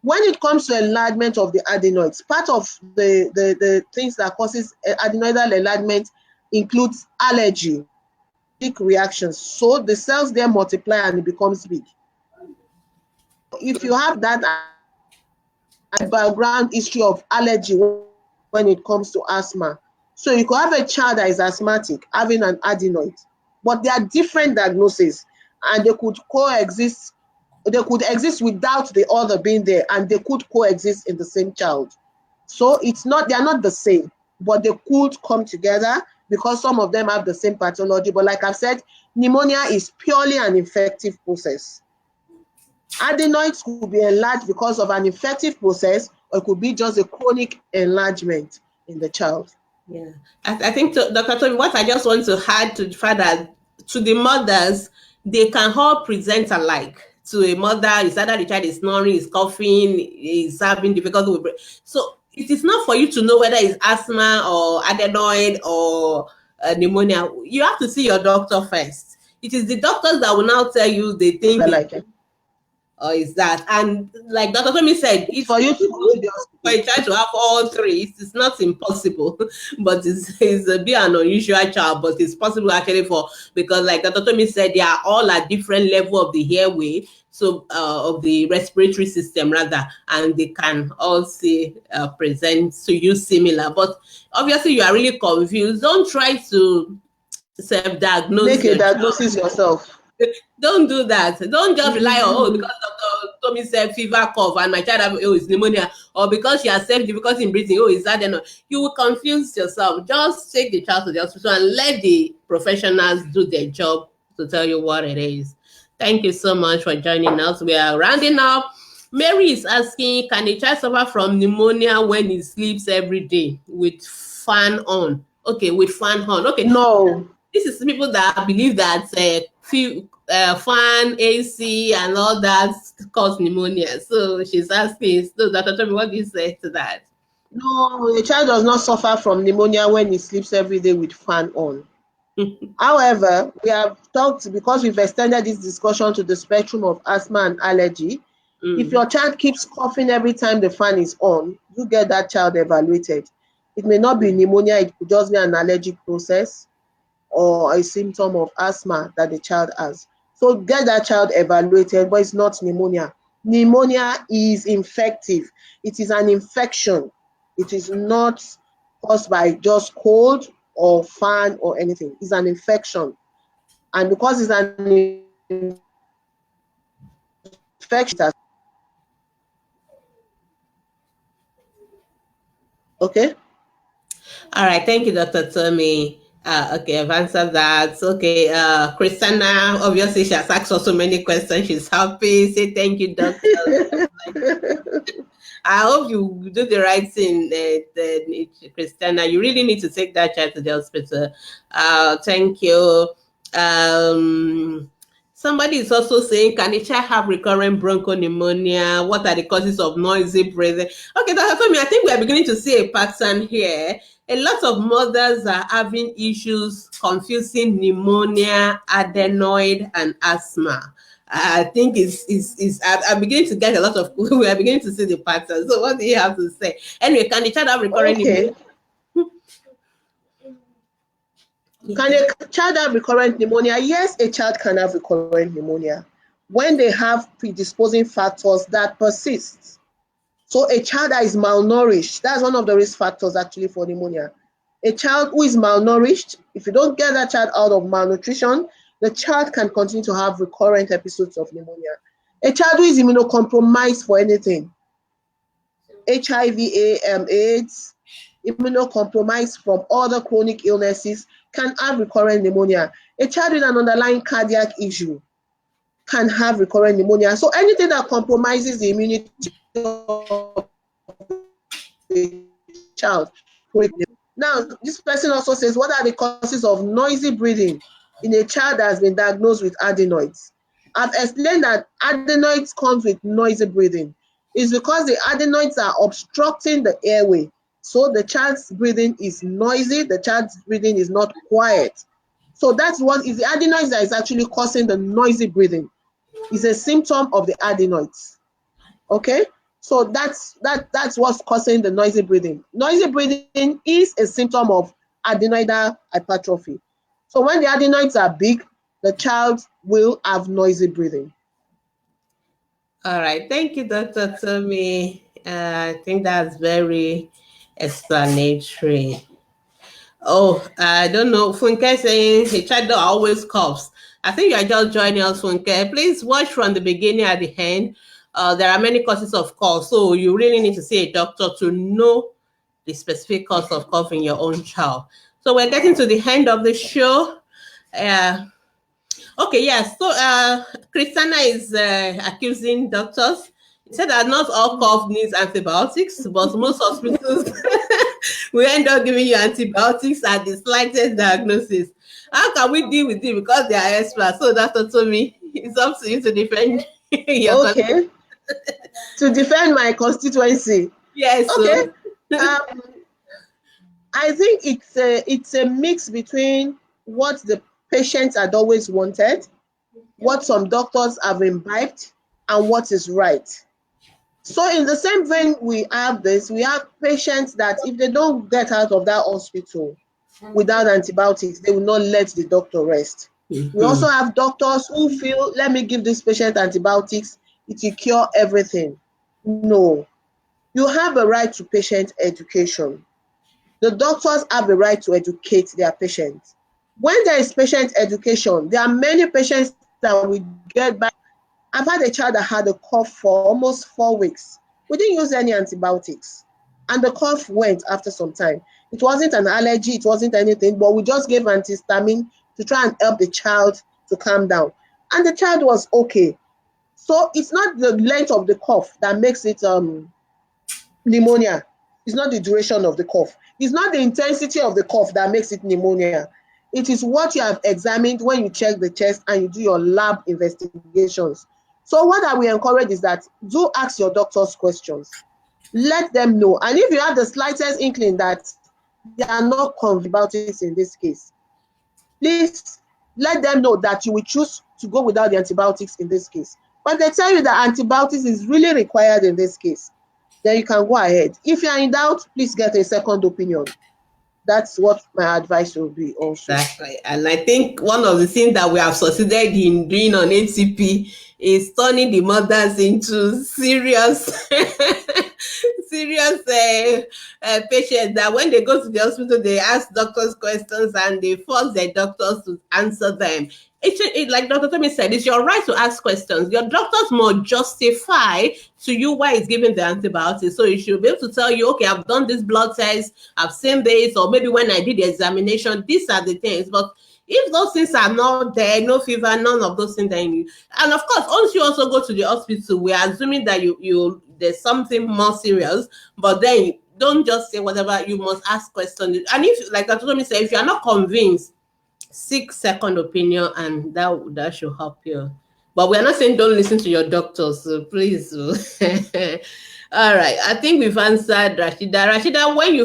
When it comes to enlargement of the adenoids, part of the things that causes adenoidal enlargement includes allergic reactions. So the cells there multiply and it becomes big. If you have that background history of allergy when it comes to asthma, so you could have a child that is asthmatic having an adenoid, but there are different diagnoses and they could coexist. They could exist without the other being there, and they could coexist in the same child. So it's not, they are not the same, but they could come together because some of them have the same pathology. But like I've said, pneumonia is purely an infective process. Adenoids could be enlarged because of an infective process, or it could be just a chronic enlargement in the child. Yeah, I think, Dr. Toby, what I just want to add to the fact that to the mothers, they can all present alike. To a mother, it's either the child is snoring, is coughing, is having difficulty with breath. So it is not for you to know whether it's asthma or adenoid or pneumonia. You have to see your doctor first. It is the doctors that will now tell you they think I like it. or is that. And like Dr. Tomi said, It's it's for you to go to the for a hospital. child to have all three. It's not impossible, but it's a bit an unusual child, but it's possible actually for, because like Dr. Tomi said, they are all at different level of the airway, so of the respiratory system rather, and they can also present to you similar. But obviously you are really confused. Don't try to self-diagnose Make a your child. diagnosis yourself. Don't do that. Don't just rely on, oh, because Dr. Tommy said fever, cough, and my child have, oh, it's pneumonia, or because she has self difficulty in breathing, oh, is that then? You will confuse yourself. Just take the child to the hospital and let the professionals do their job to tell you what it is. Thank you so much for joining us. We are rounding up. Mary is asking, can a child suffer from pneumonia when he sleeps every day with fan on? Okay, with fan on. Okay, No, this is people that believe that fan, AC, and all that cause pneumonia. So she's asking, so Dr. Toby, what do you say to that? no, a child does not suffer from pneumonia when he sleeps every day with fan on. However, we have talked, because we've extended this discussion to the spectrum of asthma and allergy. If your child keeps coughing every time the fan is on, you get that child evaluated. It may not be pneumonia, it could just be an allergic process or a symptom of asthma that the child has. So get that child evaluated, but it's not pneumonia. Pneumonia is infective. It is an infection. It is not caused by just cold or fan or anything. It's an infection. And because it's an infection, okay? All right, thank you, Dr. Tommy. Okay, I've answered that. Okay, Christina, obviously she has asked us so many questions. She's happy. Say thank you, doctor. I hope you do the right thing, Christina. You really need to take that child to the hospital. Thank you. Somebody is also saying, can a child have recurrent bronchopneumonia? What are the causes of noisy breathing? Okay, Dr. Tomi, I think we are beginning to see a pattern here. A lot of mothers are having issues confusing pneumonia, adenoid, and asthma. I think I'm beginning to get a lot of, we are beginning to see the pattern. So what do you have to say? Anyway, can the child have recurrent pneumonia? Can a child have recurrent pneumonia? Yes, a child can have recurrent pneumonia when they have predisposing factors that persist. So a child that is malnourished, that's one of the risk factors actually for pneumonia. A child who is malnourished, if you don't get that child out of malnutrition, the child can continue to have recurrent episodes of pneumonia. A child who is immunocompromised for anything, HIV, AIDS, immunocompromised from other chronic illnesses, can have recurrent pneumonia. A child with an underlying cardiac issue can have recurrent pneumonia. So anything that compromises the immunity of the child. Now, this person also says, what are the causes of noisy breathing in a child that has been diagnosed with adenoids? I've explained that adenoids comes with noisy breathing. It's because the adenoids are obstructing the airway. So the child's breathing is noisy, the child's breathing is not quiet. So that's what is the adenoids that is actually causing the noisy breathing. It's a symptom of the adenoids. Okay, so that's what's causing the noisy breathing. Noisy breathing is a symptom of adenoidal hypertrophy. So when the adenoids are big, the child will have noisy breathing. All right. Thank you, Dr. Tommy. I think that's very explanatory. Oh, I don't know. Funke saying a child always coughs. I think you are just joining us, Funke. Please watch from the beginning at the end. There are many causes of cough, so you really need to see a doctor to know the specific cause of cough in your own child. So we're getting to the end of the show. Uh, Okay, yes. So, Christiana is accusing doctors. He said that not all cough needs antibiotics, but most hospitals will end up giving you antibiotics at the slightest diagnosis. How can we deal with it? Because they are experts. So, Dr. Tomi, it's up to you to defend your Okay, to defend my constituency. Yes. Okay, So, um, I think it's a mix between what the patient had always wanted, what some doctors have imbibed, and what is right. So in the same vein, we have patients that if they don't get out of that hospital without antibiotics, they will not let the doctor rest. We also Mhm. have doctors who feel, let me give this patient antibiotics, it will cure everything. No, you have a right to patient education. The doctors have a right to educate their patients. When there is patient education, there are many patients that we get by. I've had a child that had a cough for almost 4 weeks. We didn't use any antibiotics. And the cough went after some time. It wasn't an allergy, it wasn't anything, but we just gave antihistamine to try and help the child to calm down. And the child was okay. So it's not the length of the cough that makes it pneumonia. It's not the duration of the cough. It's not the intensity of the cough that makes it pneumonia. It is what you have examined when you check the chest and you do your lab investigations. So what I will encourage is that do ask your doctors questions. Let them know. And if you have the slightest inkling that they are not convinced about it in this case, please let them know that you will choose to go without the antibiotics in this case. But they tell you that antibiotics is really required in this case, then you can go ahead. If you are in doubt, please get a second opinion. That's what my advice will be also. Exactly. And I think one of the things that we have succeeded in doing on ATP is turning the mothers into serious, serious patients that when they go to the hospital, they ask doctors questions and they force their doctors to answer them. Like Dr. Tommy said, it's your right to ask questions. Your doctors must justify to you why it's giving the antibiotics. So you should be able to tell you, okay, I've done this blood test, I've seen this, or maybe when I did the examination, these are the things. But if those things are not there, no fever, none of those things, then you, and of course, once you also go to the hospital, we are assuming that you there's something more serious, but then don't just say whatever. You must ask questions, and if, like Dr. Tommy said, if you are not convinced, seek second opinion, and that should help you. But we're not saying don't listen to your doctors, so please. All right, I think we've answered Rashida, when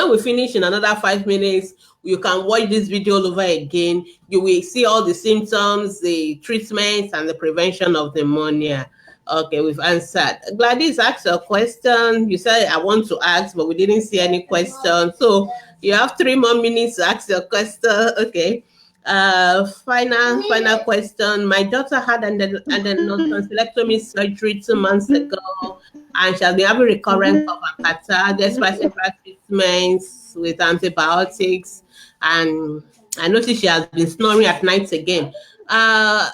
we finish in another 5 minutes, you can watch this video all over again. You will see all the symptoms, the treatments, and the prevention of pneumonia. Okay, we've answered. Gladys asked a question. You said I want to ask, but we didn't see any question. So you have 3 more minutes to ask your question. Okay. Final question. My daughter had an tonsillectomy surgery 2 months ago, and she has been having recurrent cough and catarrh despite several treatments with antibiotics. And I noticed she has been snoring at night again. Uh,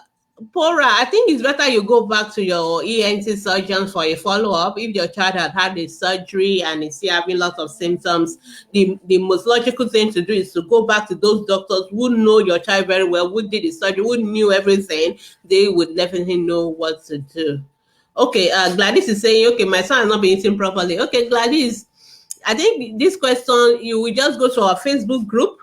Pora, I think it's better you go back to your ENT surgeon for a follow-up. If your child had had a surgery and is still having lots of symptoms, the most logical thing to do is to go back to those doctors who know your child very well, who did the surgery, who knew everything. They would definitely know what to do. Okay, Gladys is saying, okay, my son has not been eating properly. Okay, Gladys, I think this question, you will just go to our Facebook group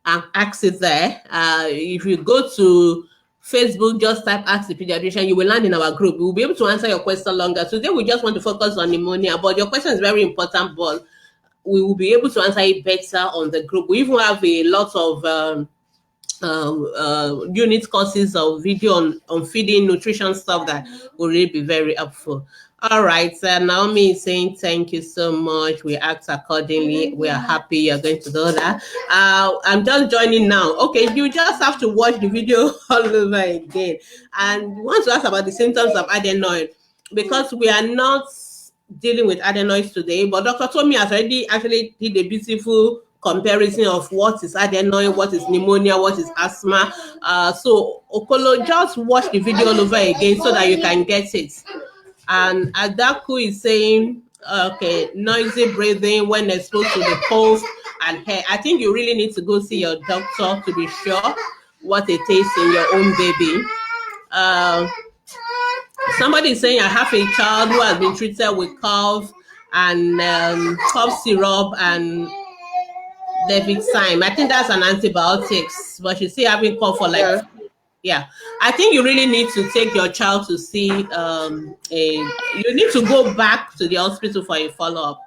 and ask it there. If you go to Facebook, just type Ask the Pediatrician, you will land in our group. We'll be able to answer your question longer. Today, we just want to focus on pneumonia, but your question is very important, but we will be able to answer it better on the group. We even have a lot of unit courses or video on feeding, nutrition stuff that will really be very helpful. All right, Naomi is saying thank you so much. We act accordingly. We are happy you're going to do that. I'm just joining now. Okay, you just have to watch the video all over again. And we want to ask about the symptoms of adenoid because we are not dealing with adenoids today, but Dr. Tommy has already actually did a beautiful comparison of what is adenoid, what is pneumonia, what is asthma. So Okolo, just watch the video all over again so that you can get it. And Adaku is saying, okay, noisy breathing when exposed to the cold and hair. I think you really need to go see your doctor to be sure what it is in your own baby. Somebody is saying I have a child who has been treated with cough and cough syrup and Levixime. I think that's an antibiotics, but she's still having cough for like yeah. I think you really need to take your child to see you need to go back to the hospital for a follow-up.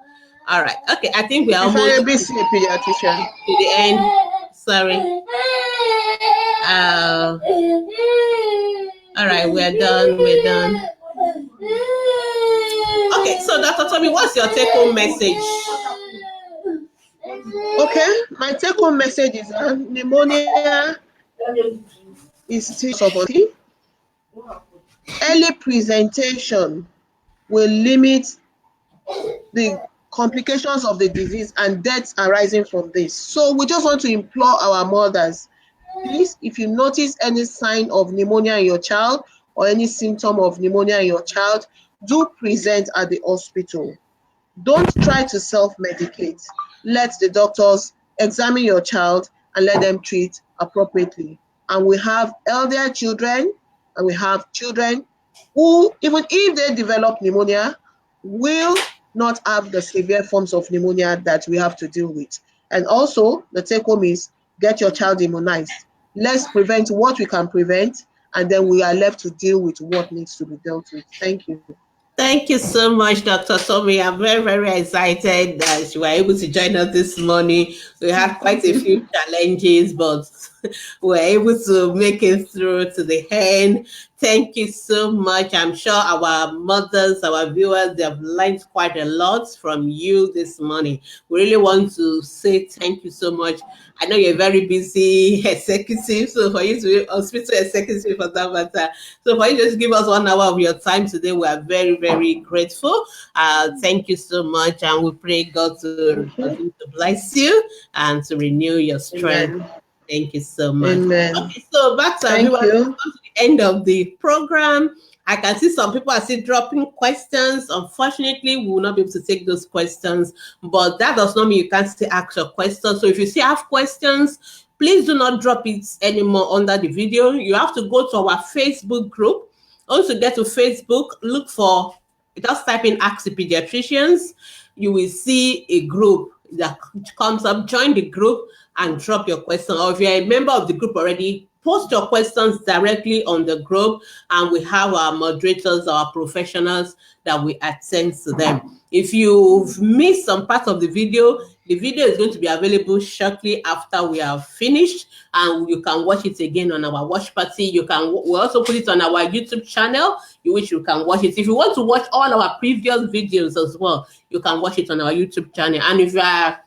All right. Okay. I think we are almost to a pediatrician. To the end. Sorry. All right, we're done. We're done. Okay, so Dr. Tommy, what's your take-home message? Okay, my take-home message is pneumonia is still supporting. Early presentation will limit the complications of the disease and deaths arising from this. So we just want to implore our mothers, please, if you notice any sign of pneumonia in your child or any symptom of pneumonia in your child, do present at the hospital. Don't try to self-medicate. Let the doctors examine your child and let them treat appropriately. And we have elder children and we have children who, even if they develop pneumonia, will not have the severe forms of pneumonia that we have to deal with. And also, the take-home is get your child immunized. Let's prevent what we can prevent, and then we are left to deal with what needs to be dealt with. Thank you. Thank you so much, Dr. Tommy. I'm very, very excited that you were able to join us this morning. We had quite a few challenges, but we were able to make it through to the end. Thank you so much. I'm sure our mothers, our viewers, they have learned quite a lot from you this morning. We really want to say thank you so much. I know you're a very busy executive, so for you to be hospital executive for that matter. So for you just give us 1 hour of your time today, we are very, very grateful. Thank you so much, and we pray God to continue to bless you and to renew your strength. Amen. Thank you so much. Amen. Okay, so back to the end of the program. I can see some people are still dropping questions. Unfortunately, we will not be able to take those questions, but that does not mean you can't still ask your questions. So if you still have questions, please do not drop it anymore under the video. You have to go to our Facebook group. Once you get to Facebook, look for, just type in Ask the Pediatricians. You will see a group that comes up. Join the group and drop your question. Or if you're a member of the group already, post your questions directly on the group, and we have our moderators, our professionals that we attend to them. If you've missed some part of the video is going to be available shortly after we have finished, and you can watch it again on our watch party. We also put it on our YouTube channel, which you can watch it. If you want to watch all our previous videos as well, you can watch it on our YouTube channel. And if you are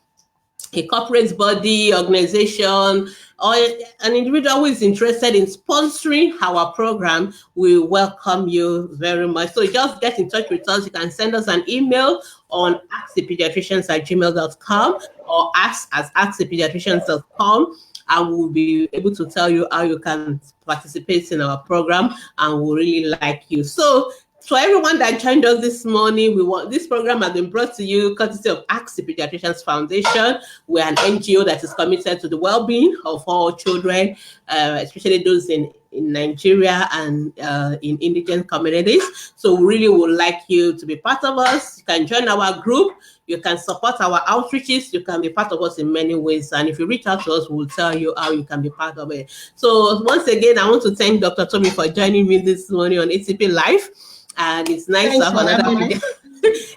a corporate body, organization, or an individual who is interested in sponsoring our program, we welcome you very much. So just get in touch with us. You can send us an email on askthepediatricians@gmail.com or ask@askthepediatricians.com, and we'll be able to tell you how you can participate in our program, and we'll really like you. So for everyone that joined us this morning, this program has been brought to you courtesy of Ask the Pediatricians Foundation. We're an NGO that is committed to the well-being of all children, especially those in Nigeria and in indigenous communities. So we really would like you to be part of us. You can join our group. You can support our outreaches. You can be part of us in many ways. And if you reach out to us, we'll tell you how you can be part of it. So once again, I want to thank Dr. Tommy for joining me this morning on ATP Live. And it's nice to have another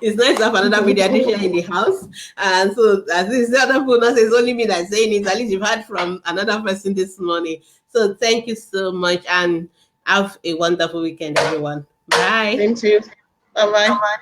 It's nice to have another pediatrician in the house. And so, as this other bonus is only me that's saying it, at least you've heard from another person this morning. So, thank you so much and have a wonderful weekend, everyone. Bye. Same to you. Bye bye.